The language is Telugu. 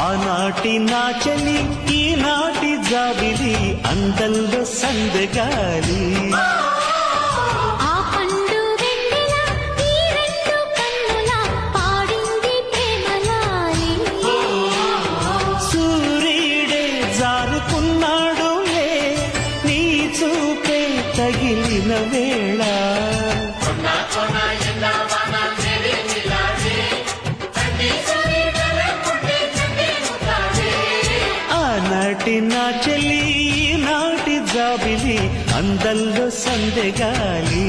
ఆనాటి నా చెలి ఈనాటి జాబిలి అందంలో సందగాలి తగిలిన వేళ ఆనాటి నా చెల్లి నాటి జాబిలి అందంలో సందెగాలి